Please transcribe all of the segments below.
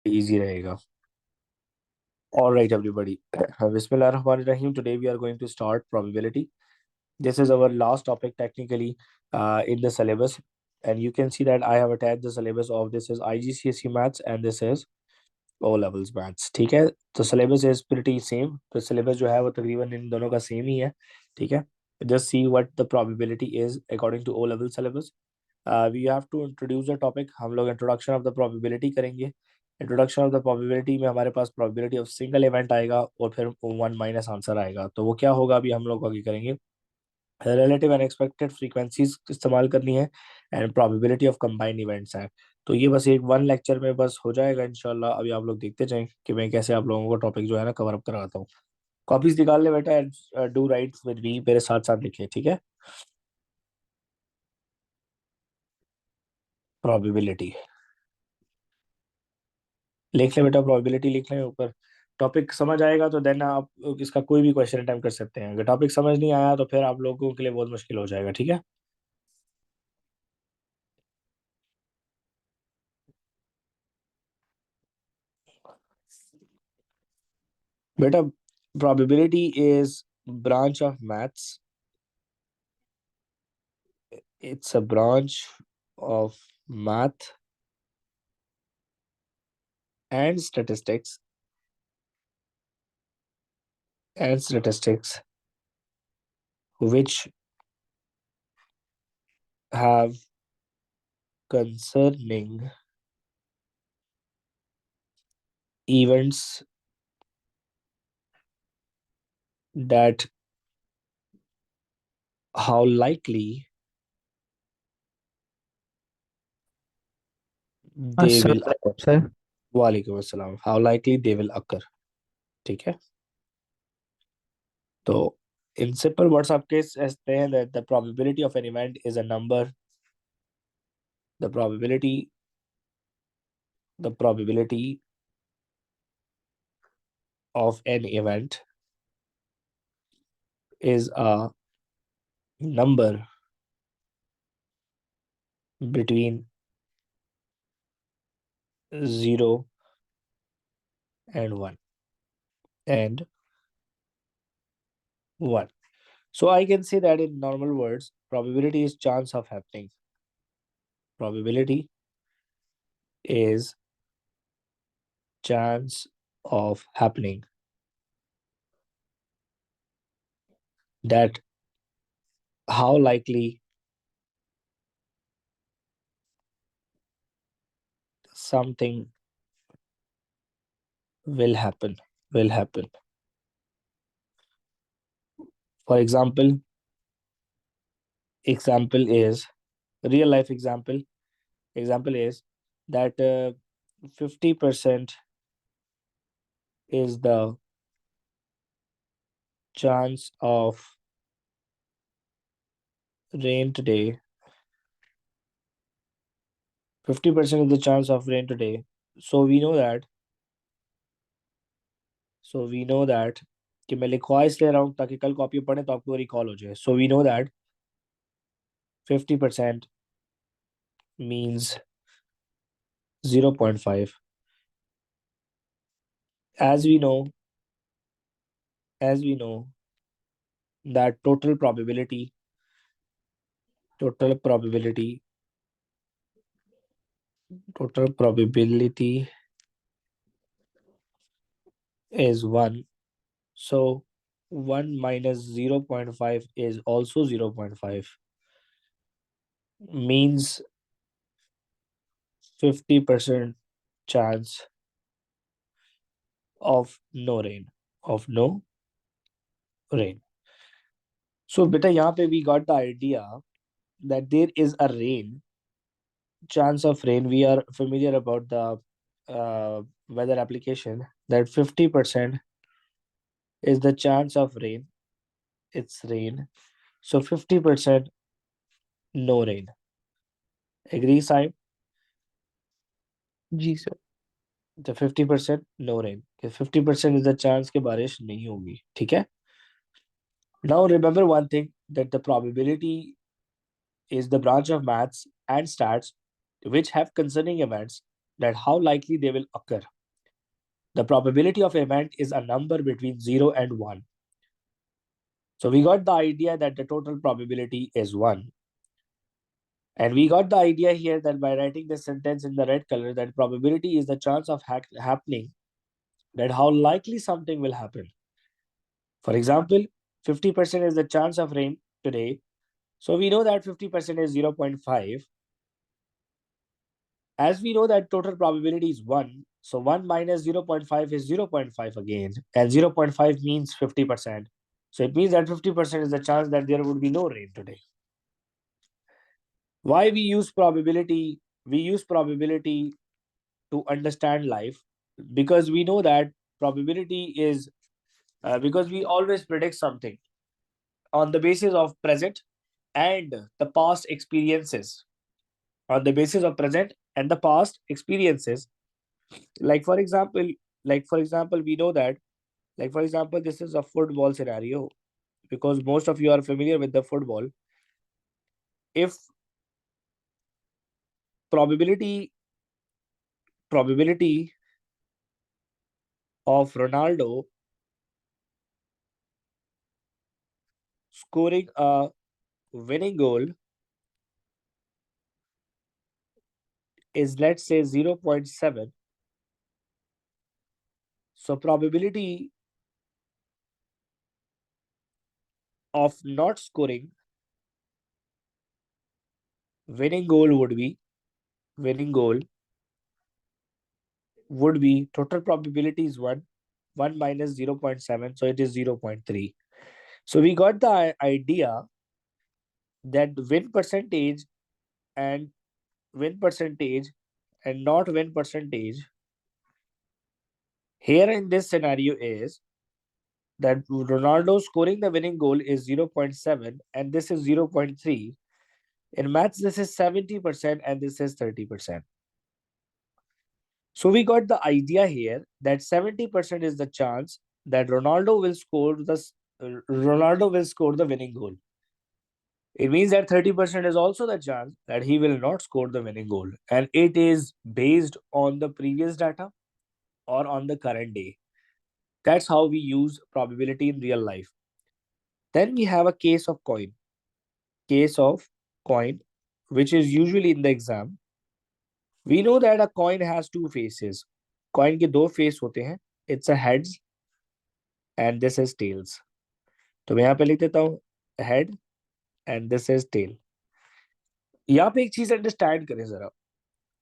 Easy रहेगा. All right, everybody. Bismillahirrahmanirrahim. Today we are going to start probability. This is our last topic technically in the syllabus, and you can see that I have attached the syllabus of this is IGCSE maths and this is O levels maths. ठीक है, तो syllabus is pretty same. तो syllabus जो है वो तकरीबन इन दोनों का same ही है. ठीक है, just see what the probability is according to O level syllabus. We have to introduce the topic. हम लोग introduction of the probability करेंगे. इंट्रोडक्शन ऑफ द प्रोबेबिलिटी में हमारे पास प्रोबेबिलिटी ऑफ सिंगल इवेंट आएगा और फिर वन माइनस आंसर आएगा. तो वो क्या होगा अभी हम लोग आगे करेंगे. रिलेटिव एंड एक्सपेक्टेड फ्रीक्वेंसीज इस्तेमाल करनी है and probability of combined events है. तो ये बस एक वन लेक्चर में बस हो जाएगा इंशाल्लाह. अभी आप लोग देखते जाएं कि मैं कैसे आप लोगों को टॉपिक जो है ना कवर अप कराता हूँ. कॉपीज निकाल ले बेटा and do right with me, मेरे साथ साथ लिखे. ठीक है, प्रोबेबिलिटी लिख ले बेटा, प्रोबेबिलिटी लिख ले ऊपर. टॉपिक समझ आएगा तो देन आप इसका कोई भी क्वेश्चन अटेम्प्ट कर सकते हैं. अगर टॉपिक समझ नहीं आया तो फिर आप लोगों के लिए बहुत मुश्किल हो जाएगा. ठीक है बेटा, probability is branch of maths. It's a branch of math and statistics which have concerning events that how likely they will अस्सलाम occur. सर। वालेकुम अस्सलाम. How likely they will occur. ठीक है, तो in simple words आपके कहते हैं that the probability of an event is a number. The probability of an event is a number between 0 and 1 and 1. So I can say that in normal words, probability is chance of happening. Probability is chance of happening. That how likely something will happen. For example is real life example. Example is that 50% is the chance of rain today. 50% is the chance of rain today. So we know that कि मैं लिखवा इसलिए रहा हूँ ताकि कल copy पढ़े तो आपको रिकॉल हो जाए. So we know that 50% means 0.5. as we know that total probability is 1. So 1 minus 0.5 is also 0.5, means 50% chance of no rain. So beta यहाँ पे we got the idea that there is a chance of rain. We are familiar about the weather application that 50% is the chance of rain. It's rain. So 50% no rain. Agree, Saib? जी sir. The 50% no rain. 50% is the chance कि बारिश नहीं होगी. ठीक है. Now remember one thing, that the probability is the branch of maths and stats which have concerning events that how likely they will occur. The probability of event is a number between 0 and 1. So we got the idea that the total probability is 1. And we got the idea here that by writing this sentence in the red color, that probability is the chance of happening, that how likely something will happen. For example, 50% is the chance of rain today. So we know that 50% is 0.5. As we know that total probability is 1, so 1 minus 0.5 is 0.5 again, and 0.5 means 50%. So it means that 50% is the chance that there would be no rain today. Why we use probability? We use probability to understand life, because we know that probability is because we always predict something on the basis of present and the past experiences. On the basis of present and the past experiences, like for example, we know that, like for example, this is a football scenario, because most of you are familiar with the football. If probability of Ronaldo scoring a winning goal is, let's say, 0.7, so probability of not scoring winning goal would be total probability is 1 minus 0.7, so it is 0.3. So we got the idea that and win percentage and not win percentage here in this scenario is that Ronaldo scoring the winning goal is 0.7 and this is 0.3. In maths, this is 70% and this is 30%. So we got the idea here that 70% is the chance that Ronaldo will score the winning goal. It means that 30% is also the chance that he will not score the winning goal. And it is based on the previous data or on the current day. That's how we use probability in real life. Then we have a case of coin, which is usually in the exam. We know that a coin has two faces. Coin के दो face होते हैं. It's a heads and this is tails. तो मैं यहाँ पे लिख देता हूँ head and this is tail. यहाँ पे एक चीज understand करें जरा.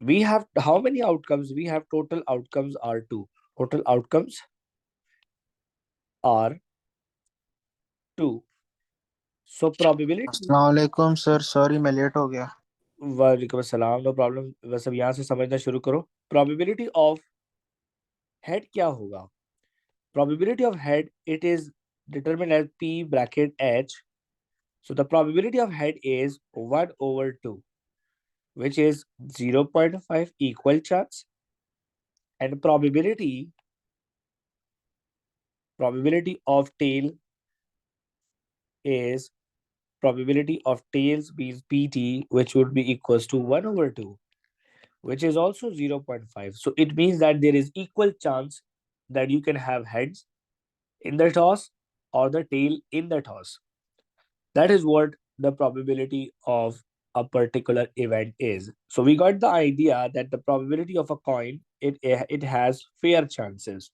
We have how many outcomes? We have total outcomes are 2. Total outcomes are 2. So probability. अस्सलाम वालेकुम सर, सॉरी मैं लेट हो गया. वालेकुम अस्सलाम, नो प्रॉब्लम. बस अब यहाँ से समझना शुरू करो. Probability of head क्या होगा? Probability of head, it is determined as P bracket H. So the probability of head is 1 over 2, which is 0.5 equal chance. And probability of tail is probability of tails means PT, which would be equals to 1 over 2, which is also 0.5. So it means that there is equal chance that you can have heads in the toss or the tail in the toss. That is what the probability of a particular event is. So we got the idea that the probability of a coin, it has fair chances,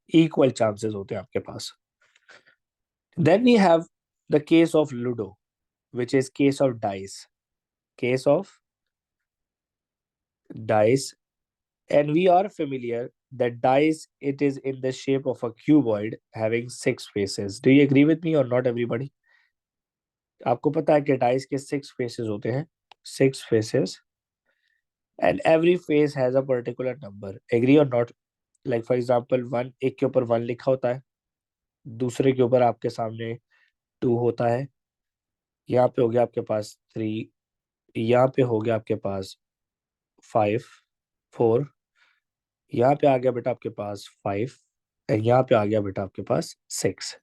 equal chances होते हैं आपके पास. Then we have the case of Ludo, which is case of dice. And we are familiar that dice, it is in the shape of a cuboid having 6 faces. Do you agree with me or not, everybody? आपको पता है कि dice के 6 faces होते हैं, 6 faces, and every face has a particular number. Agree or not? Like for example, 1, एक के ऊपर 1 लिखा होता है, दूसरे के ऊपर आपके सामने 2 होता है, यहाँ पे हो गया आपके पास 3, यहाँ पे हो गया आपके पास 5, 4, यहाँ पे आ गया बेटा आपके पास 5, और यहाँ पे आ गया बेटा आपके पास 6.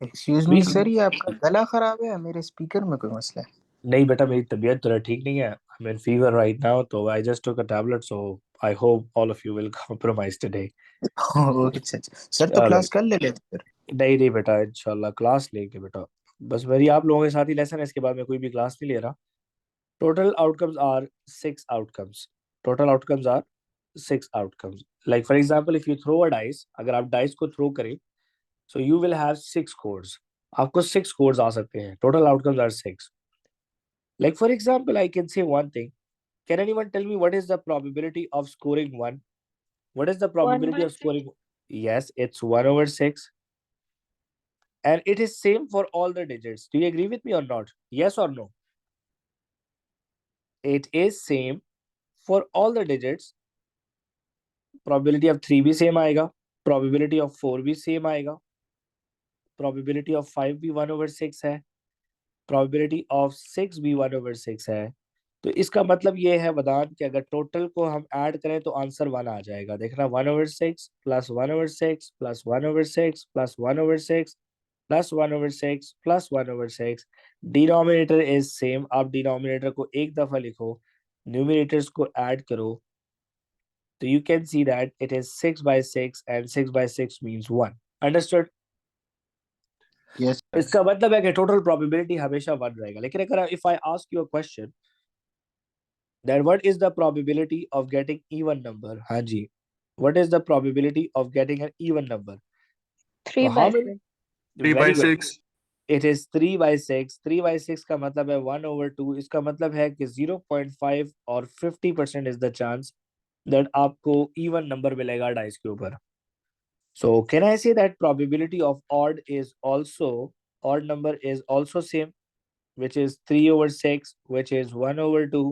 एक्सक्यूज मी सर, ये आपका गला खराब है? मेरे स्पीकर में कोई मसला है? नहीं बेटा, मेरी तबीयत थोड़ा ठीक नहीं है. I'm in fever right now, तो I just took a tablet, so I hope all of you will compromise today. Okay अच्छा अच्छा सर, तो All क्लास right. कर ले लेते फिर। नहीं नहीं बेटा, इंशाल्लाह क्लास लेंगे बेटा। बस मेरी आप लोगों के साथ ही लेसन है, इसके बाद मैं कोई भी क्लास नहीं ले रहा। Total outcomes are six outcomes. Total outcomes are six outcomes. Like for example, if you throw a dice, अगर आप dice को throw करें, so you will have six scores. आपको six scores आ सकते हैं. Total outcomes are six. Like for example, I can say one thing. Can anyone tell me what is the probability of scoring one? What is the 1 probability by of scoring? Yes, it's 1/6, and it is same for all the digits. Do you agree with me or not? Yes or no? It is same for all the digits. Probability of 3 भी same आएगा, probability of 4 भी same आएगा, probability of 5 भी 1/6 है, probability of 6 भी 1/6 है। तो इसका मतलब ये है वदान कि अगर टोटल को हम ऐड करें तो आंसर 1 आ जाएगा। देखना, 1/6 plus 1/6 plus 1/6 plus 1/6 plus 1/6 plus 1/6। Denominator is same. आप डिनोमिनेटर को एक दफा लिखो, न्यूमिनेटर्स को ऐड करो, तो you can see that it is 6/6 and 6/6 means 1. Understood? Yes इसका मतलब है कि टोटल प्रोबेबिलिटी हमेशा 1 रहेगा। लेकिन अगर if I ask you a question that what is the probability of getting even number, हाँ जी, what is the probability of getting an even number? 3 तो by how many? 6. 3 by Very good. 6. It is 3/6. 3/6 का मतलब है 1/2। इसका मतलब है कि 0.5 और 50% इज द चांस दैट आपको इवन नंबर मिलेगा डाइस के ऊपर। So can I say that probability of odd number is also same, which is 3/6, which is 1/2,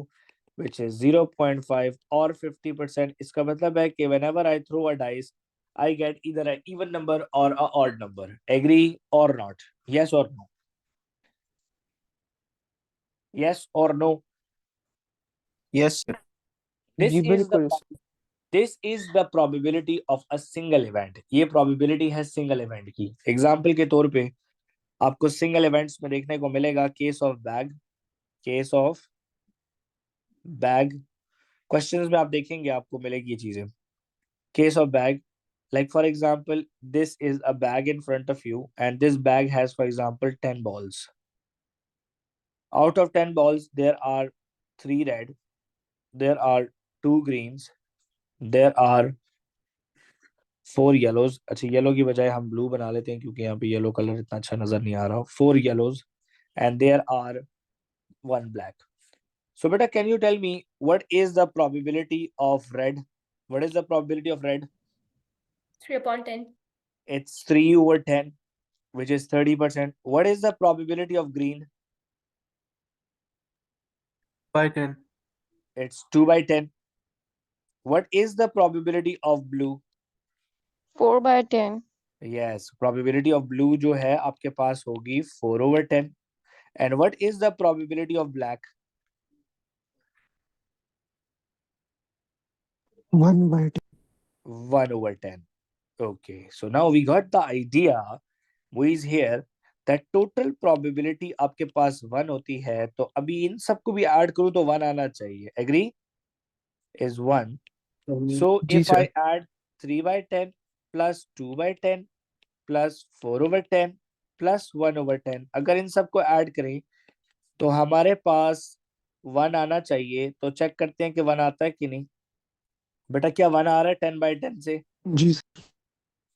which is 0.5 or 50%. इसका मतलब है कि whenever I throw a dice, I get either an even number or a odd number. Agree or not? Yes or no? Yes or no? Yes sir. This जी is the बिल्कुल। this is the probability of a single event. ये probability है single event की। Example के तौर पे आपको single events में देखने को मिलेगा केस ऑफ बैग। क्वेश्चंस में आप देखेंगे आपको मिलेगी ये चीजें। Case of bag, like for example, this is a bag in front of you and this bag has for example 10 balls. Out of 10 balls there are 3 red, there are 2 greens, there are 4 yellows। अच्छा, yellow की बजाय हम blue बना लेते हैं क्योंकि यहाँ पे येलो कलर इतना अच्छा नजर नहीं आ रहा। 4 yellows and there are 1 black. So beta, can you tell me what is the probability of red? What is the probability of red? 3/10. It's 3/10, which is 30%. What is the probability of green? By 10. It's 2/10. What is the probability of blue? 4/10. Yes, probability of blue जो है आपके पास होगी 4/10. And what is the probability of black? 1/10. 1/10. Okay, so now we got the idea who is here that total probability आपके पास 1 होती है। तो अभी इन सबको भी ऐड करूं तो 1 आना चाहिए। Agree? Is 1. So जी if I sir. add 3/10 plus 2/10 plus 4/10 plus 1/10, अगर इन सबको ऐड करें तो हमारे पास 1 आना चाहिए। तो चेक करते हैं कि 1 आता है कि नहीं। बेटा, क्या 1 आ रहा है 10/10 से? जी सर।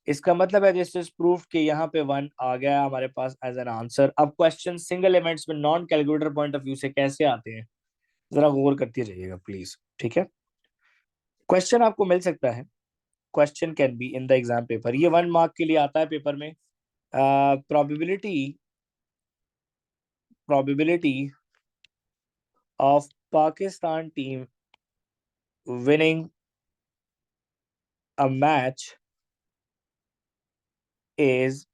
इसका मतलब है दिस इज प्रूफ कि यहाँ पे 1 आ गया हमारे पास एज एन आंसर। अब क्वेश्चन सिंगल एलिमेंट्स में non calculator point of view से कैसे आते हैं, जरा गौर करते जाइएगा प्लीज। ठीक है, क्वेश्चन आपको मिल सकता है, question can be in the exam paper. ये 1 मार्क के लिए आता है पेपर में। Probability probability of Pakistan team winning a match is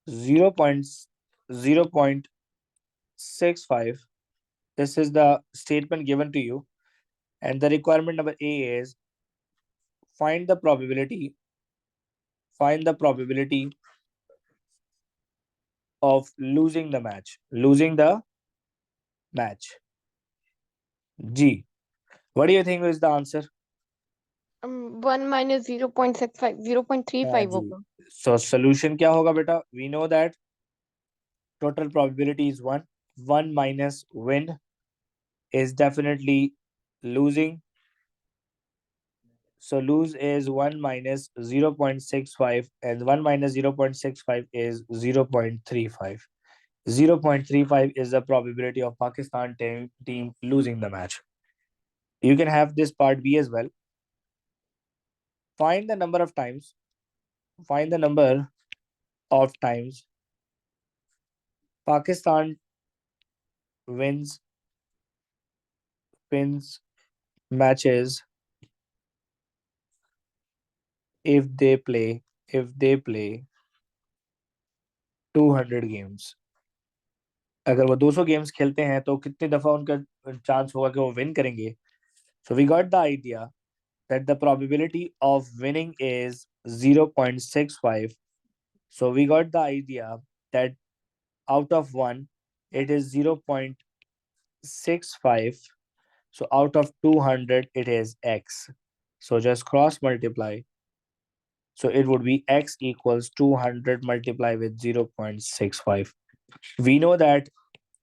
0.0.65. This is the statement given to you, and the requirement number A is find the probability of losing the match. G, what do you think is the answer? 1 minus 0.65, 0.35 जी। होगा. So solution क्या होगा बेटा? We know that total probability is 1. 1 minus win is definitely losing. So lose is 1 minus 0.65 and 1 minus 0.65 is 0.35. 0.35 is the probability of Pakistan team losing the match. You can have this part B as well. Find the number of times. Find the number of times Pakistan wins matches if they play 200 games. अगर वो 200 games खेलते हैं तो कितनी दफा उनका chance होगा कि वो विन करेंगे. So we got the idea that the probability of winning is 0.65. So we got the idea that out of 1 it is 0.65. So out of 200 it is x. So just cross multiply. So it would be x equals 200 multiplied with 0.65. We know that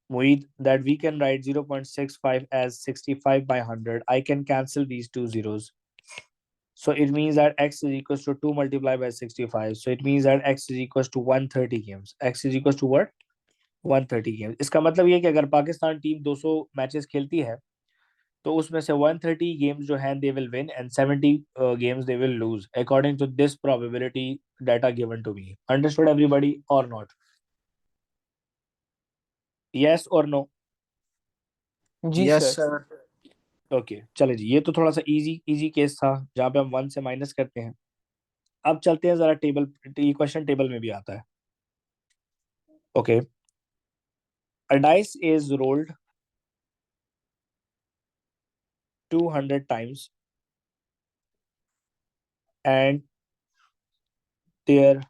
that we can write 0.65 as 65 by 100. I can cancel these two zeros. So it means that x is equals to 2 multiplied by 65. So it means that x is equals to 130 games. X is equals to what? 130 games. इसका मतलब ये है कि अगर Pakistan team 200 matches खेलती है तो उसमें से 130 गेम्स जो हैं they will win and 70 games they will lose according to this probability data given to me. Understood everybody or not? Yes or no? जी Yes सर. ओके चले जी. ये तो थोड़ा सा इजी केस था जहाँ पे हम 1 से माइनस करते हैं. अब चलते हैं जरा टेबल. क्वेश्चन टेबल में भी आता है. Okay. A dice is rolled 200 times and their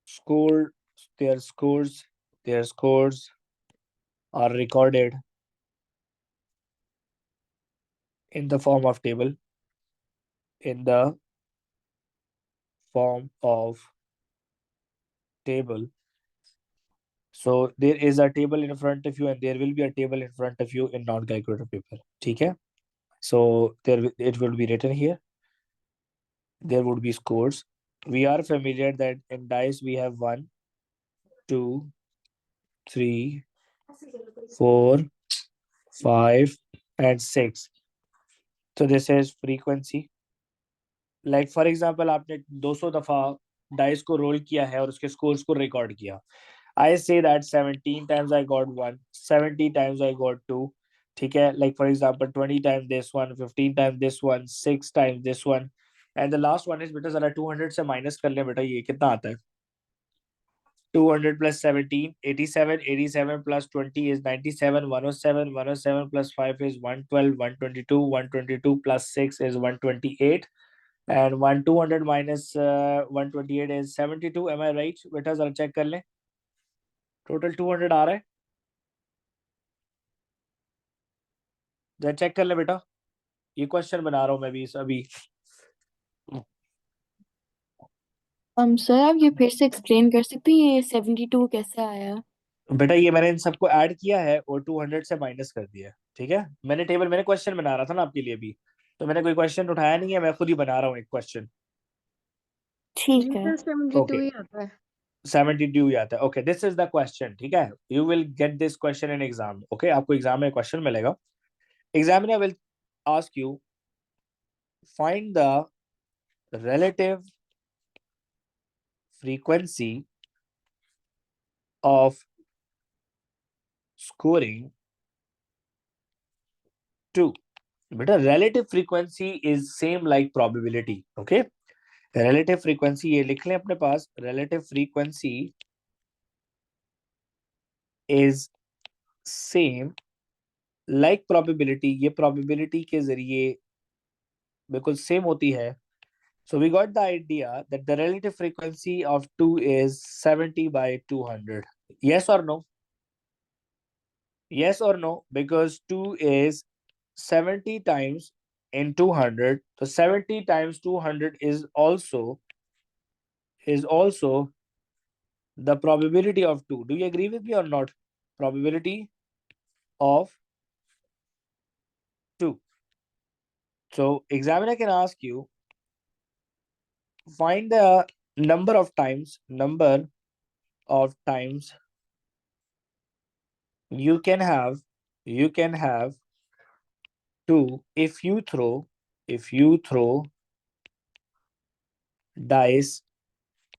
score their scores are recorded in the form of table in the form of table. So there is a table in front of you and there will be a table in front of you in non-calculator paper. ठीक है? So it will be written here. There would be scores. We are familiar that in dice we have 1, 2, 3, 4, 5, and 6. So this is frequency. Like for example, आपने 200 दफा dice को role किया है और उसके scores को रिकॉर्ड किया. I say that 17 times I got 1, 70 times I got 2. ठीक है? Like for example, 20 times this one, 15 times this one, 6 times this one. And the last one is बेटा जरा 200 से माइनस कर ले बेटा. ये कितना आता है? 200 plus 17, 87, 87 plus 20 is 97, 107, 107 plus 5 is 112, 122, 122 plus 6 is 128, and 200 minus 128 is 72. Am I right? बेटा जरा चेक कर लें. टोटल 200 आ रहा है. जरा चेक कर ले बेटा. ये क्वेश्चन बना रहा हूँ मैं भी अभी. सर आप ये फिर से एक्सप्लेन कर सकते हैं ये 72 कैसे आया? बेटा ये मैंने इन सबको ऐड किया है और 200 से माइनस कर दिया है. ठीक है? मैंने क्वेश्चन बना रहा था ना आपके लिए भी, तो मैंने कोई क्वेश्चन उठाया नहीं है. मैं खुद ही बना रहा हूँ एक क्वेश्चन. ठीक है. 72 ही आता है. 72 ही आता है. Okay, this is the question. ठीक है? You will get this question in exam. Okay, आपको एग्जाम में क्वेश्चन मिलेगा. Examiner will ask you find the relative frequency of scoring 2. बेटा relative frequency is same like probability. Okay, relative frequency ये लिख लें अपने पास. relative frequency is same like probability. ये probability के जरिए बिल्कुल सेम होती है. So we got the idea that the relative frequency of 2 is 70 by 200. Yes or no? Yes or no? Because 2 is 70 times in 200. So 70 times 200 is also the probability of 2. Do you agree with me or not? Probability of 2. So examiner can ask you, find the number of times you can have 2 if you throw dice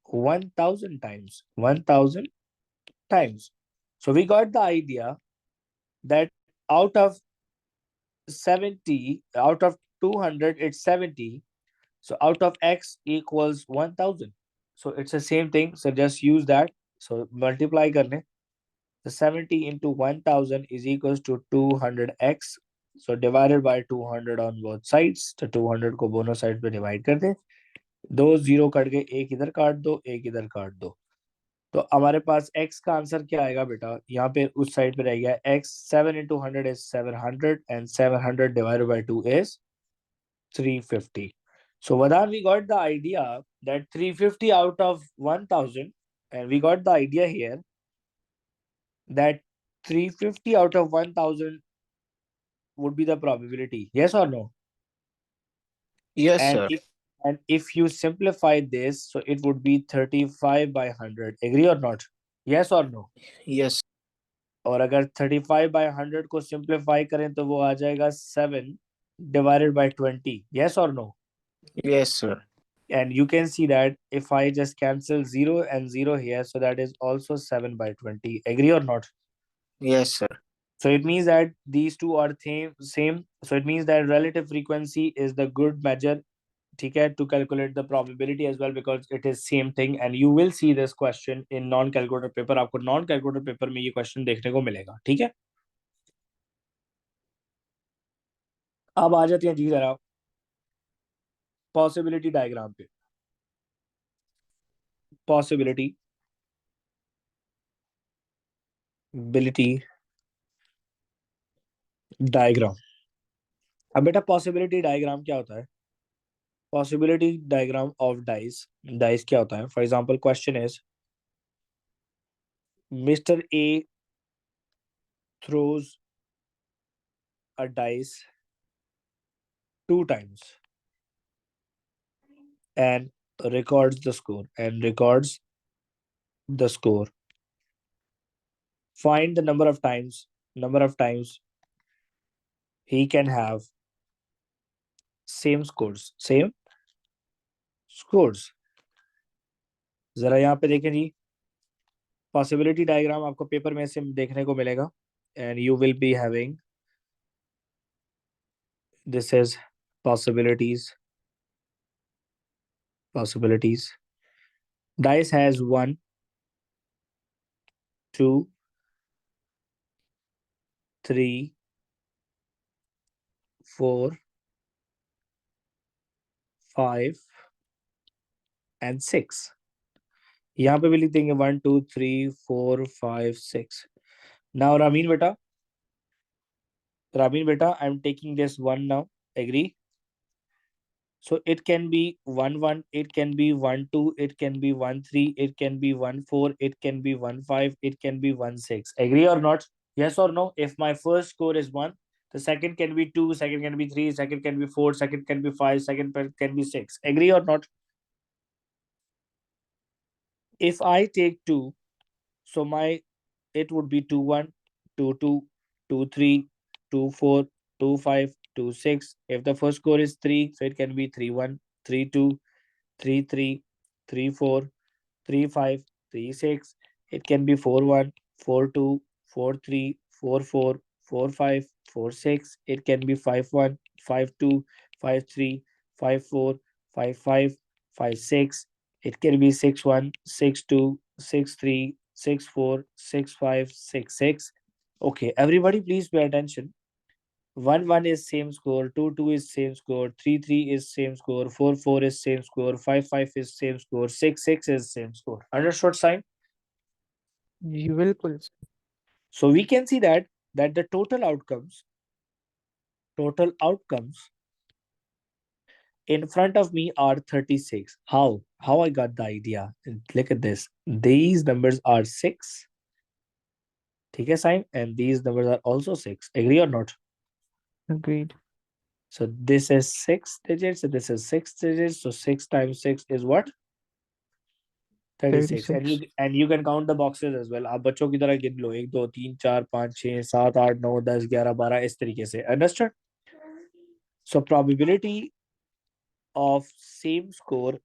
1000 times. 1000 times. So we got the idea that out of 70, out of 200, it's 70. So out of x equals 1000. So it's the same thing. So just use that. So multiply karne. The 70 into 1000 is equals to 200x. So divided by 200 on both sides. तो 200 को दोनों side पे divide कर दे. 2 0 cut गए, एक इधर काट दो, एक इधर काट दो. तो हमारे पास x का आंसर क्या आएगा बेटा? यहाँ पे उस साइड पे रह गया x. 7 into 100 is 700 and 700 divided by 2 is 350. So Vadan, we got the idea that 350 out of 1000, and we got the idea here that 350 out of 1000 would be the probability. Yes or no? Yes, And sir. if you simplify this, so it would be 35 by 100. Agree or not? Yes or no? Yes. और अगर 35 by 100 को simplify करें तो वो आ जाएगा 7 divided by 20. Yes or no? Yes, sir. And you can see that if I just cancel 0 and 0 here, so that is also 7 by 20. Agree or not? Yes, sir. So it means that these two are same. So it means that relative frequency is the good measure, okay, to calculate the probability as well, because it is same thing. And you will see this question in non-calculator paper. आपको non-calculator paper में ये question देखने को मिलेगा, ठीक है? अब आ जाते हैं जी जरा पॉसिबिलिटी डायग्राम पे. Possibility diagram. अब बेटा पॉसिबिलिटी डायग्राम क्या होता है? पॉसिबिलिटी डायग्राम ऑफ डाइस क्या होता है? For example question is mister A throws a dice 2 times and records the score. Find the number of times he can have same scores. जरा यहाँ पे देखें जी, पॉसिबिलिटी डायग्राम आपको पेपर में से देखने को मिलेगा. And you will be having this is possibilities. Dice has 1, 2, 3, 4, 5 and 6. यहाँ पे भी लिख देंगे 1 2 3 4 5 6. Now Ramin beta, I'm taking this 1 now. Agree? So it can be 1 1, it can be 1 2, it can be 1 3, it can be 1 4, it can be 1 5, it can be 1 6. Agree or not? Yes or no? If my first score is 1, the second can be 2, second can be 3, second can be 4, second can be 5, second can be 6. Agree or not? If I take 2, so it would be 2 1, 2 2, 2 3, 2 4, 2 5, 2 6. If the first score is 3, so it can be 3 1, 3 2, 3 3, 3 4, 3 5, 3 6. It can be 4 1, 4 2, 4 3, 4 4, 4 5, 4 6. It can be 5 1, 5 2, 5 3, 5 4, 5 5, 5 6. It can be 6 1, 6 2, 6 3, 6 4, 6 5, 6 6. Okay, everybody please pay attention. 1 1 is same score, 2 2 is same score, 3 3 is same score, 4 4 is same score, 5 5 is same score, 6 6 is same score. Understood, sign? जी बिल्कुल. So we can see that that the total outcomes in front of me are 36. How I got the idea? Look at this. These numbers are 6. ठीक है, Saim? And these numbers are also 6. Agree or not? Agreed. So this is 6 digits, and this is 6 digits. So 6 times 6 is what? 36. 36. And you can count the boxes as well. आप बच्चों की तरह गिन लो, 1 2 3 4 5 6 7 8 9 10 11 12 इस तरीके से. Understood? So probability of same scores,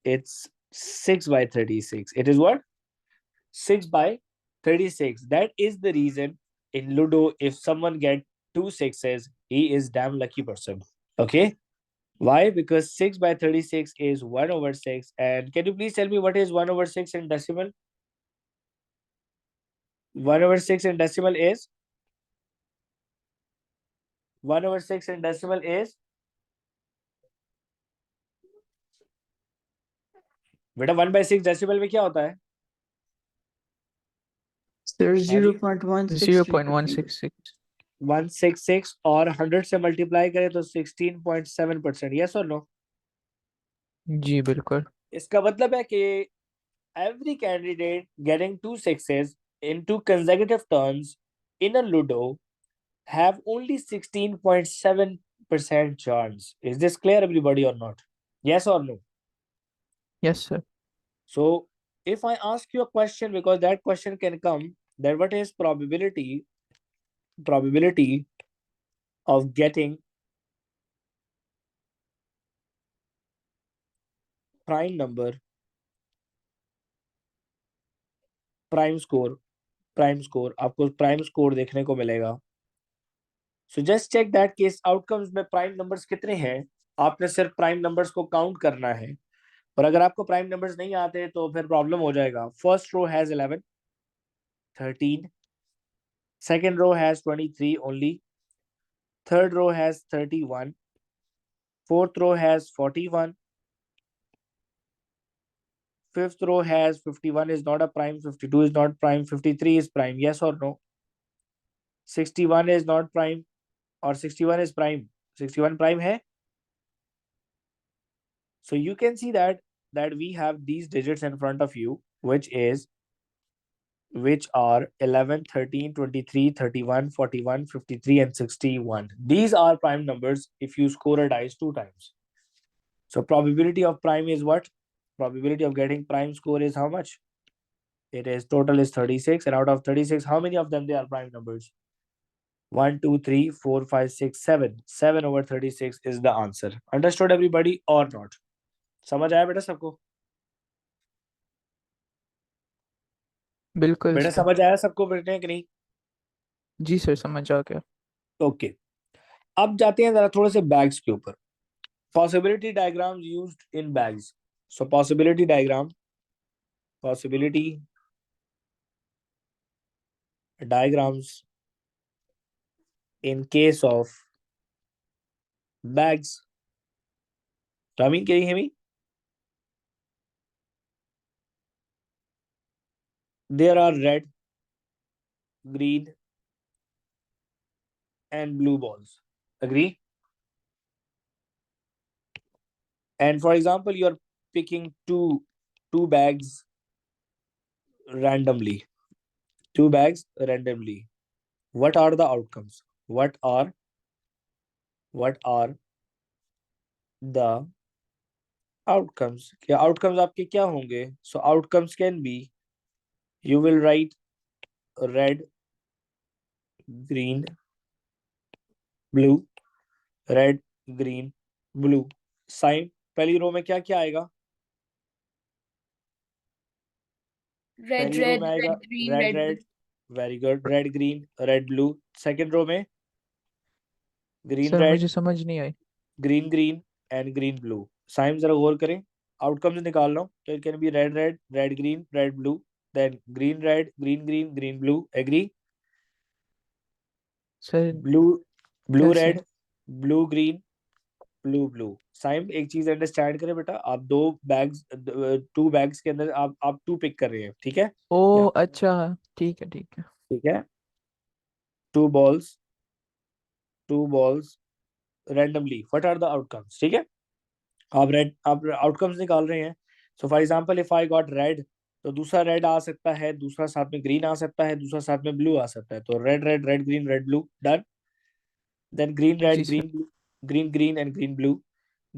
it's 6 by 36. It is what? 6 by 36. That is the reason in Ludo, if someone get 2 sixes, he is damn lucky person. Okay? Why? Because 6 by 36 is 1 over 6. And can you please tell me what is 1 over 6 in decimal? 1 over 6 in decimal is? 1 over 6 in decimal is? बेटा 1 by 6 decimal में क्या होता है? Sir, हाँ जी? 0.166. 166 और 100 से multiply करें तो 16.7%. यस और नो? जी बिल्कुल. इसका मतलब है कि every candidate getting 2 sixes in 2 consecutive turns in a Ludo have only 16.7% chance. Is this clear, everybody, or not? Yes or no? Yes sir. So if I ask you a question, because that question can come, that what is probability of getting prime number, prime score, आपको prime score देखने को मिलेगा. So just check that case outcomes में prime numbers कितने हैं. आपने सिर्फ prime numbers को count करना है. और अगर आपको prime numbers नहीं आते तो फिर problem हो जाएगा. First row has 11, 13. Second row has 23 only. Third row has 31. Fourth row has 41. Fifth row has 51 is not a prime, 52 is not prime, 53 is prime. Yes or no? 61 is not prime or 61 is prime. 61 prime hai. So you can see that we have these digits in front of you, which are 11, 13, 23, 31, 41, 53 and 61. These are prime numbers if you score a dice 2 times. So probability of prime is what? Probability of getting prime score is how much? It is total is 36, and out of 36, how many of them they are prime numbers? 1 2 3 4 5 6 7. 7 over 36 is the answer. Understood, everybody, or not? समझ आया बेटा सबको? बिल्कुल बेटा sir. समझ आया सबको बेटे कि नहीं? जी सर समझ आ गया. ओके. अब जाते हैं जरा थोड़े से बैग्स के ऊपर. Possibility diagrams used in bags. So possibility diagrams in case of bags. Ramin, can you hear me? There are red, green, and blue balls. Agree? And for example, you're picking two bags randomly. 2 bags randomly. What are the outcomes? What are the outcomes? क्या outcomes आपके क्या होंगे? So outcomes can be, you will write red, green, blue, red, green, blue. साइन पहली row में क्या क्या आएगा? रेड पहली रो रेड में आएगा red green red red red. Very good. Red green red blue. Second row में ग्रीन सर रेड, मुझे समझ नहीं आई. Green green and green blue. साइन जरा गौर करें. आउटकम्स निकाल रहा हूँ तो it can be red red, red green, red blue, then green red, green green, green blue. Agree? Sir blue blue कैसे? Red, blue green, blue blue. साइम एक चीज अंडरस्टैंड करें बेटा, आप 2 बैग्स के अंदर आप 2 पिक कर रहे हैं, ठीक है? ओ अच्छा ठीक है. ठीक है, two balls randomly, what are the outcomes? ठीक है, आप आउटकम्स निकाल रहे हैं. So for example if I got red, तो दूसरा रेड आ सकता है, दूसरा साथ में ग्रीन आ सकता है, दूसरा साथ में ब्लू आ सकता है. तो red red red green red blue, done. Then green red जी sir. Green blue, green green and green blue.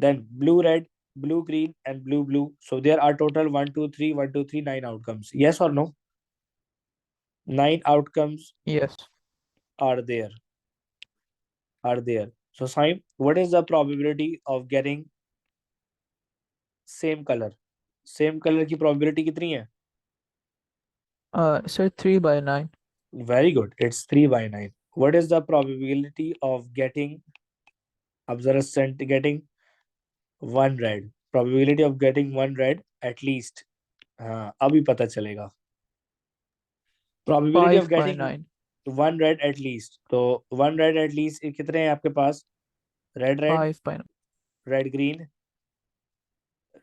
Then blue red, blue green, and blue blue. So there are total 1, 2, 3, 1, 2, 3, 9 outcomes. Yes or no? 9 outcomes Yes. are there. So Saim, what is the probability of getting same color? Same color की probability कितनी है? Sir, 3 by 9. Very good. It's 3 by 9. What is the probability of getting, अब जरा getting one red? Probability of getting one red at least. हाँ, अभी पता चलेगा. Probability of 5 by getting 9. one red at least. तो one red at least कितने हैं आपके पास? Red red, 5 by 9. red green,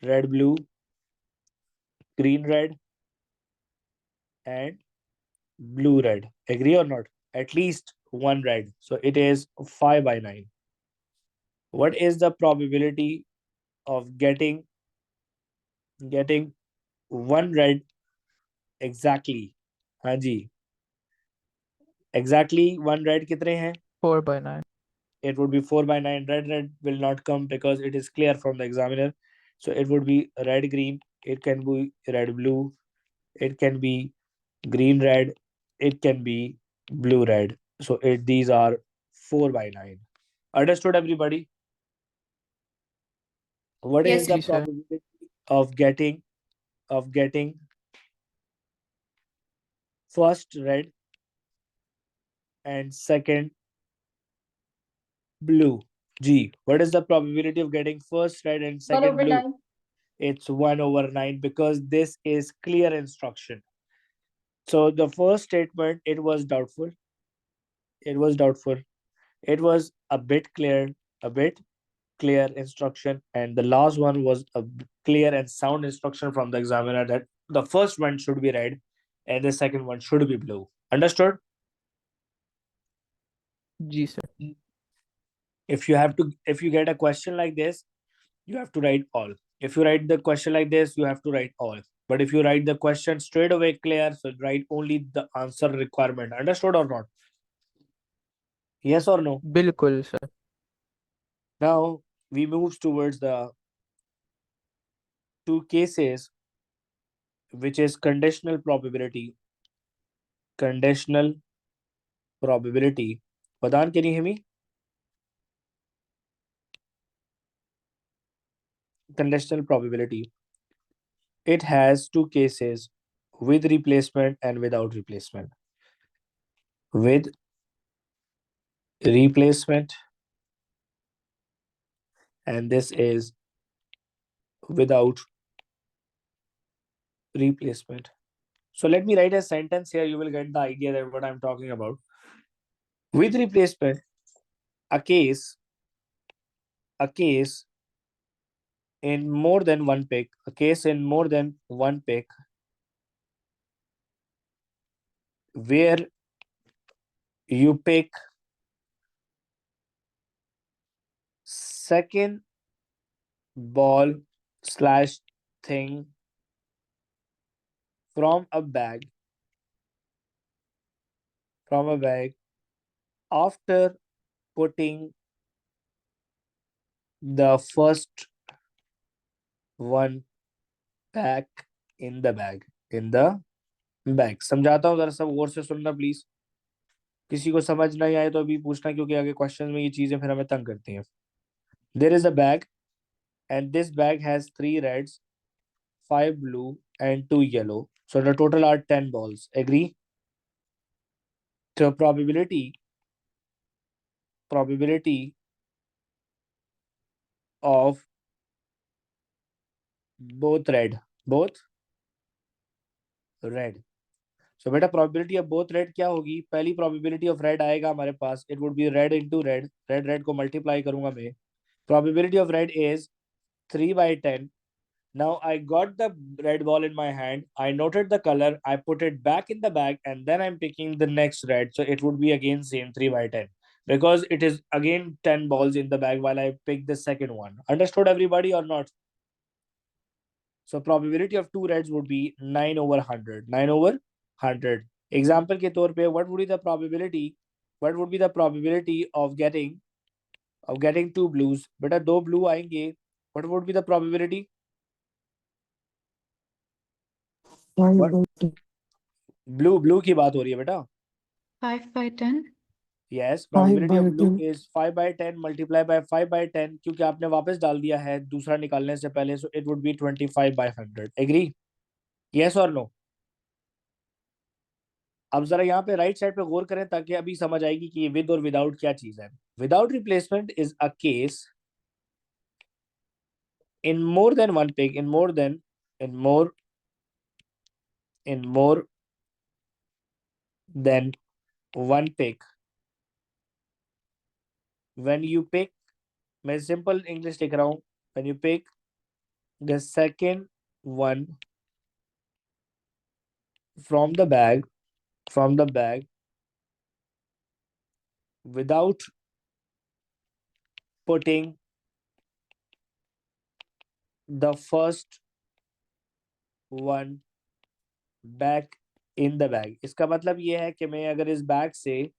red blue, green red, and blue red. Agree or not? At least one red. So it is 5 by 9. What is the probability of getting one red exactly? हाँ जी, exactly one red कितने हैं? 4 by 9. It would be 4 by 9. Red will not come because it is clear from the examiner. So it would be red green. It can be red blue. It can be green red. It can be blue red. So these are 4 by 9. Understood, everybody? What Yes, is the ji sir. probability of getting first red and second blue? G. What is the probability of getting first red and second blue? It's 1/9 because this is clear instruction. So the first statement, it was doubtful. It was a bit clear instruction. And the last one was a clear and sound instruction from the examiner that the first one should be red and the second one should be blue. Understood? Ji sir. If you get a question like this, you have to write all. If you write the question like this, you have to write all. But if you write the question straight away clear, so write only the answer requirement. Understood or not? Yes or no? बिल्कुल sir. Now we move towards the two cases, which is conditional probability. Conditional probability. Vadan, can you hear me? Conditional probability. It has two cases, with replacement and without replacement. With replacement, and this is without replacement. So let me write a sentence here. You will get the idea that what I'm talking about. With replacement, a case in more than one pick, where you pick second ball / thing from a bag after putting the first one back in the bag. समझाता हूँ, जरा सब गौर से सुनना please. किसी को समझ नहीं आए तो अभी पूछना, क्योंकि आगे क्वेश्चन में ये चीजें फिर हमें तंग करती हैं. There is a bag and this bag has 3 reds, 5 blue and 2 yellow. So the total are 10 balls. Agree? So probability of both red. So बेटा probability of both red क्या होगी? पहली probability of red आएगा हमारे पास. It would be red into red. red को multiply करूंगा मैं. Probability of red is 3 by 10. Now I got the red ball in my hand. I noted the color. I put it back in the bag, and then I'm picking the next red. So it would be again same 3 by 10 because it is again 10 balls in the bag while I pick the second one. Understood everybody or not? So probability of 2 reds would be 9 over 100. 9 over 100. Example के तौर पे what would be the probability? What would be the probability of getting 2 blues? बेटा 2 blue आएंगे. What would be the probability? 5 What? by 10. Blue की बात हो रही है बेटा. 5 by 10. Yes, 5 probability by of blue 10. is 5 by 10 multiply by 5 by 10 क्योंकि आपने वापस डाल दिया है दूसरा निकालने से पहले. So it would be 25 by 100. Agree? Yes or no? अब जरा यहाँ पे राइट साइड पे गौर करें ताकि अभी समझ आएगी कि ये विद और विदाउट क्या चीज है. Without replacement is a case in more than one pick, in more than one pick. When you pick, मैं simple English लिख रहा हूँ. When you pick the second one from the bag without putting the first one back in the bag. इसका मतलब ये है कि मैं अगर इस बैग से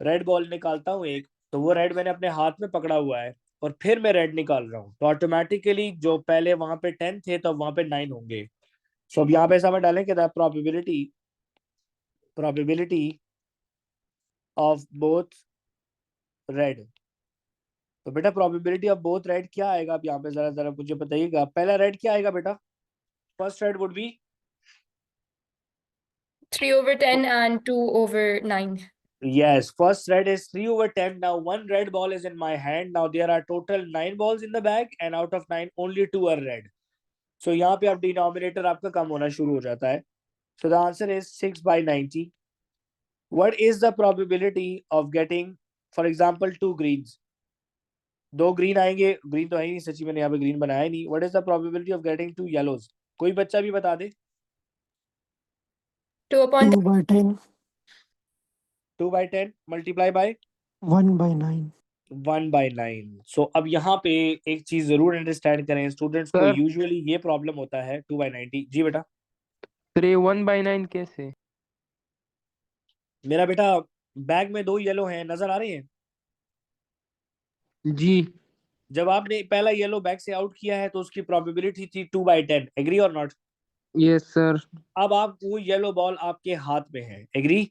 रेड बॉल निकालता हूँ एक, तो वो रेड मैंने अपने हाथ में पकड़ा हुआ है और फिर मैं रेड निकाल रहा हूँ, तो ऑटोमेटिकली जो पहले वहां पे 10 थे तो वहां पे 9 होंगे. सो अब यहाँ पे ऐसा मैं डालें कि probability of both red. तो बेटा probability of both red क्या आएगा? अब यहाँ पे जरा जरा मुझे बताइएगा. पहला रेड क्या आएगा बेटा? First red would be 3 over 10 and 2 over 9. Yes, first red is 3 over 10. Now one red ball is in my hand. Now there are total 9 balls in the bag and out of 9 only 2 are red. So यहाँ पे अब denominator आपका कम होना शुरू हो जाता है. So the answer is 6 by 90. What is the probability of getting, for example, 2 greens? 2 green आएंगे. green तो है ही नहीं, सच्ची मैंने यहाँ पे green बनाया ही नहीं. What is the probability of getting 2 yellows? कोई बच्चा भी बता दे. 2 upon 2 by 10. 2 by 10 multiply by 1 by 9. 1 by 9. So अब यहाँ पे एक चीज जरूर अंडरस्टैंड करें स्टूडेंट्स को. Sir. यूजुअली ये प्रॉब्लम होता है 2 by 90. जी बेटा. फिर ये 1 by 9 कैसे? मेरा बेटा बैग में 2 येलो हैं, नजर आ रहे हैं? जी. जब आपने पहला येलो बैग से आउट किया है तो उसकी प्रोबेबिलिटी थी 2 by 10. एग्री और नॉट? Yes sir. अब आप वो येलो बॉल आपके हाथ में है. एग्री?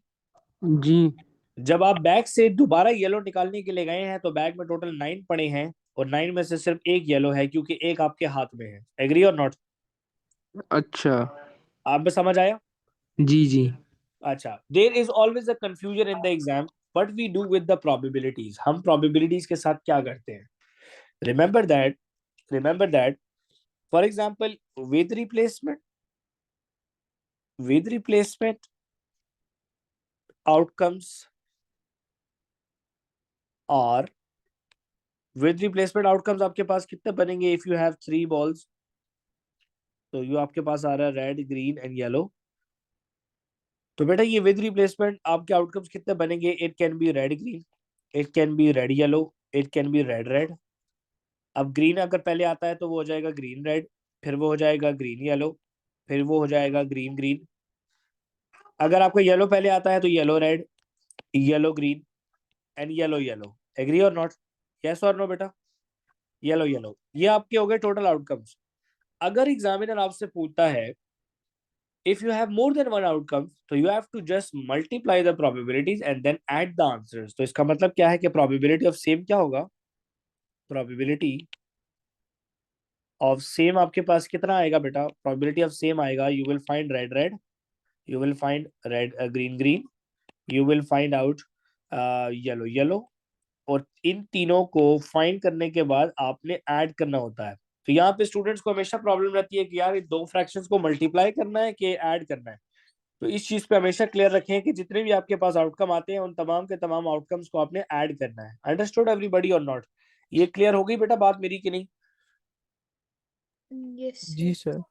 जी. जब आप बैग से दोबारा येलो निकालने के लिए गए हैं तो बैग में टोटल 9 पड़े हैं और 9 में से सिर्फ एक येलो है क्योंकि एक आपके हाथ में है. एग्री और नॉट? अच्छा. आप में समझ आया? जी जी. अच्छा. There is always a confusion in the exam. What we do with the probabilities. हम प्रोबेबिलिटीज के साथ क्या करते हैं? Remember that for example with replacement outcomes और with replacement outcomes आपके पास कितने बनेंगे? इफ यू हैव 3 balls तो यू आपके पास आ रहा है रेड, ग्रीन एंड येलो. तो बेटा ये विद रिप्लेसमेंट आपके आउटकम्स कितने बनेंगे? It can be red green, it can be red yellow, it can be red red. अब ग्रीन अगर पहले आता है तो वो हो जाएगा ग्रीन रेड, फिर वो हो जाएगा ग्रीन येलो, फिर वो हो जाएगा ग्रीन ग्रीन. अगर आपका येलो पहले आता है तो yellow red, yellow green and yellow yellow. Agree और नॉट? यस और नो बेटा? Yellow yellow. ये आपके हो गए टोटल आउटकम्स. अगर एग्जामिनर आपसे पूछता है if you have more than one outcome so you have to just multiply the probabilities and then add the answers. तो इसका मतलब क्या है कि probability of same क्या होगा? probability of same आपके पास कितना आएगा बेटा? probability of same आएगा, you will find red red, you will find red green green, you will find out yellow yellow. और इन तीनों को फाइंड करने के बाद आपने ऐड करना होता है. तो यहाँ पे स्टूडेंट्स को हमेशा प्रॉब्लम रहती है कि यार इन 2 फ्रैक्शंस को मल्टीप्लाई करना है कि ऐड करना है. तो इस चीज पे हमेशा क्लियर रखें कि जितने भी आपके पास आउटकम आते हैं उन तमाम के तमाम आउटकम्स को आपने ऐड करना है. अंडरस्टूड एवरीबॉडी और नॉट? ये क्लियर हो गई बेटा बात मेरी कि नहीं? Yes, जी sir.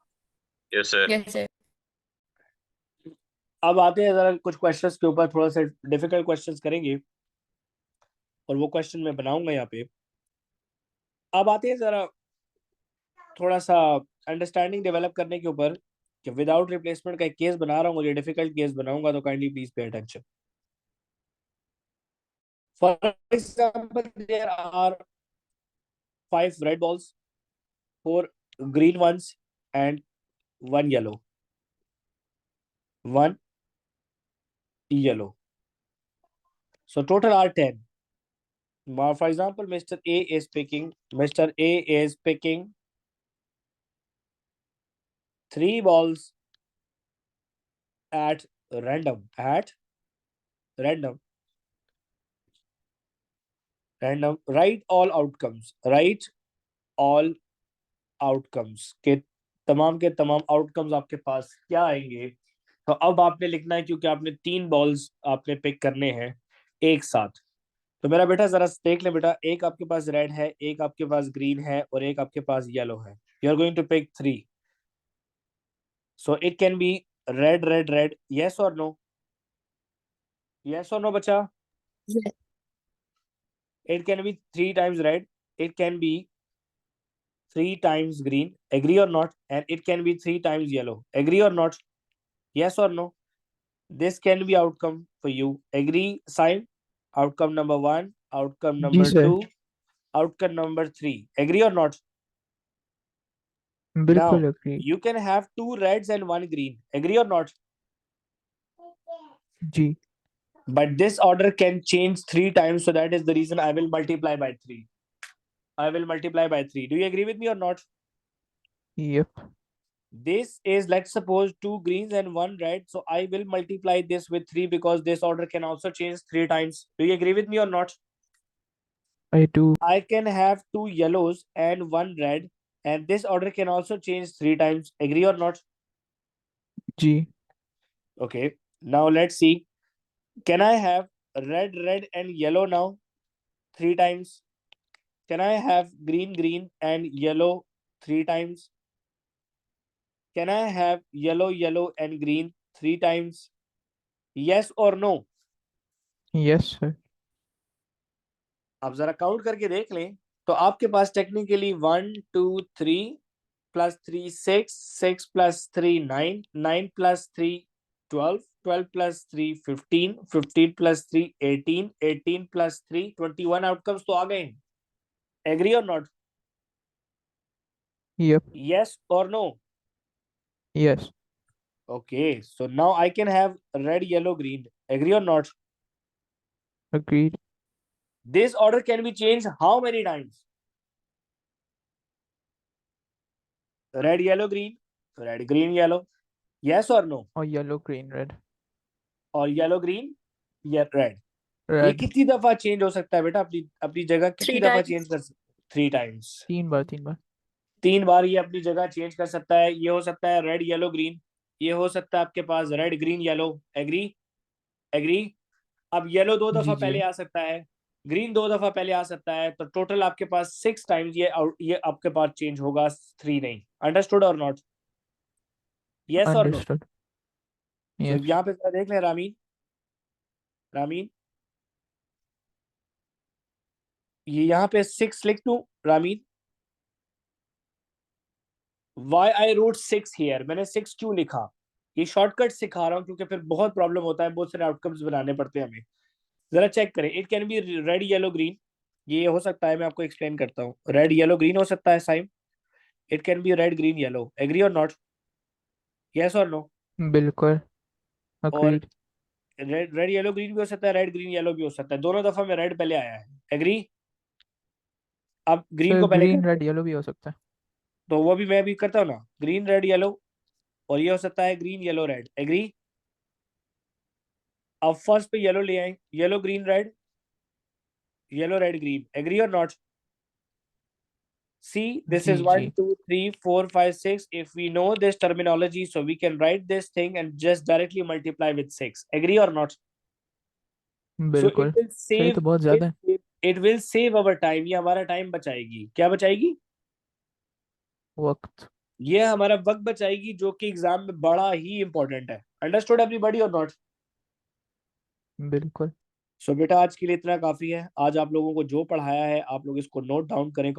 Yes, sir. Yes, sir. अब आते हैं जरा कुछ क्वेश्चंस के ऊपर, थोड़ा सा डिफिकल्ट क्वेश्चंस करेंगे और वो क्वेश्चन मैं बनाऊंगा यहाँ पे। अब आते हैं जरा थोड़ा सा अंडरस्टैंडिंग डेवलप करने के ऊपर कि विदाउट रिप्लेसमेंट का एक केस बना रहा हूँ, मुझे डिफिकल्ट केस बनाऊंगा, तो kindly please pay attention. For example there are 5 red balls, 4 green ones and 1 yellow. 1 yellow. So total are 10. Now, for example, Mr. A is picking 3 balls at random. Random. Write all outcomes. Write all outcomes. के तमाम outcomes आपके पास क्या आएंगे। तो अब आपने लिखना है, क्योंकि आपने 3 बॉल्स आपने पिक करने हैं एक साथ। तो मेरा बेटा जरा देख ले बेटा, एक आपके पास रेड है, एक आपके पास ग्रीन है और एक आपके पास येलो है। You are going to pick 3, so it can be red red red, yes और नो? यस और नो बच्चा? Yes. It can be 3 times red, it can be 3 times green, agree or not? And it can be 3 times yellow, agree or not? Yes or no? This can be outcome for you, agree? Sign outcome number 1, outcome जी number sir. 2, outcome number 3, agree or not? बिल्कुल Now agree. you can have 2 reds and 1 green, agree or not? जी। But this order can change 3 times, so that is the reason I will multiply by 3. I will multiply by 3. Do you agree with me or not? Yup. This is, let's suppose, 2 greens and 1 red, so I will multiply this with 3 because this order can also change 3 times. Do you agree with me or not? I do. I can have 2 yellows and 1 red, and this order can also change 3 times. Agree or not? जी। Okay, now let's see. Can I have red red and yellow now 3 times? Can I have green green and yellow 3 times? Can I have yellow yellow and green 3 times? Yes or no? Yes sir. आप जरा count करके देख लें, तो आपके पास technically 1 2 3 plus 3 6 6 plus 3 9 9 plus 3 12 12 plus 3 15 15 plus 3 18 18 plus 3 21 outcomes तो आ गए हैं। एग्री और नॉट? यप। यस और no? Yes. Okay, so now I can have red yellow green, agree or not? Agreed. This order can be changed how many times? Red yellow green, red green yellow, yes or no? और yellow green red. और yellow green या red, ये red. कितनी दफा change हो सकता है बेटा? अपनी अपनी जगह कितनी 3 दफा times. चेंज कर 3 टाइम्स? 3 बार 3 बार। 3 बार ये अपनी जगह चेंज कर सकता है। ये हो सकता है रेड येलो ग्रीन, ये हो सकता है आपके पास red green yellow, agree? Agree? अब येलो 2 दफा जी जी। पहले आ सकता है, ग्रीन 2 दफा पहले आ सकता है, तो टोटल आपके पास 6 टाइम्स ये आपके पास चेंज होगा, 3 नहीं। अंडरस्टूड और नॉट? यस और नो? अंडरस्टूड। तो यस। यहाँ पे जरा देख लें रामीन, रामीन ये यहाँ पे 6 लिख दूं Ramin? Why I wrote 6 here? मैंने 6 क्यों लिखा? ये शॉर्टकट सिखा रहा हूँ क्योंकि फिर बहुत प्रॉब्लम होता है, बहुत सारे आउटकम्स बनाने पड़ते हैं हमें। जरा चेक करें, it can be red yellow green, ये हो सकता है, मैं आपको एक्सप्लेन करता हूँ। रेड येलो ग्रीन हो सकता है same, it can be red green yellow, agree और नॉट? यस और नो? बिल्कुल और agreed. Red red yellow green भी हो सकता है, रेड ग्रीन येलो भी हो सकता है, दोनों दफा में रेड पहले आया है, एग्री? अब ग्रीन सर को पहले ग्रीन कर, रेड येलो भी हो सकता है। तो वो भी मैं भी करता हूँ ना, ग्रीन रेड येलो, और ये हो सकता है ग्रीन येलो रेड, एग्री? अब फर्स्ट पे येलो ले आए, yellow green red, yellow red green, agree और नॉट? See, this जी is जी। 1 2 3 4 5 6. If we know this terminology, so we can write this thing and just directly multiply with 6, agree or not? So it बिल्कुल। will sir ये save तो बहुत ज़्यादा है। it will save our time, ये हमारा टाइम बचाएगी। क्या बचाएगी? वक्त। ये हमारा वक्त बचाएगी, जो कि एग्जाम में बड़ा ही इंपॉर्टेंट है। अंडरस्टूड एवरीबॉडी और नॉट? बिल्कुल। सो बेटा आज के लिए इतना काफी है। आज आप लोगों को जो पढ़ाया है आप लोग इसको नोट डाउन करें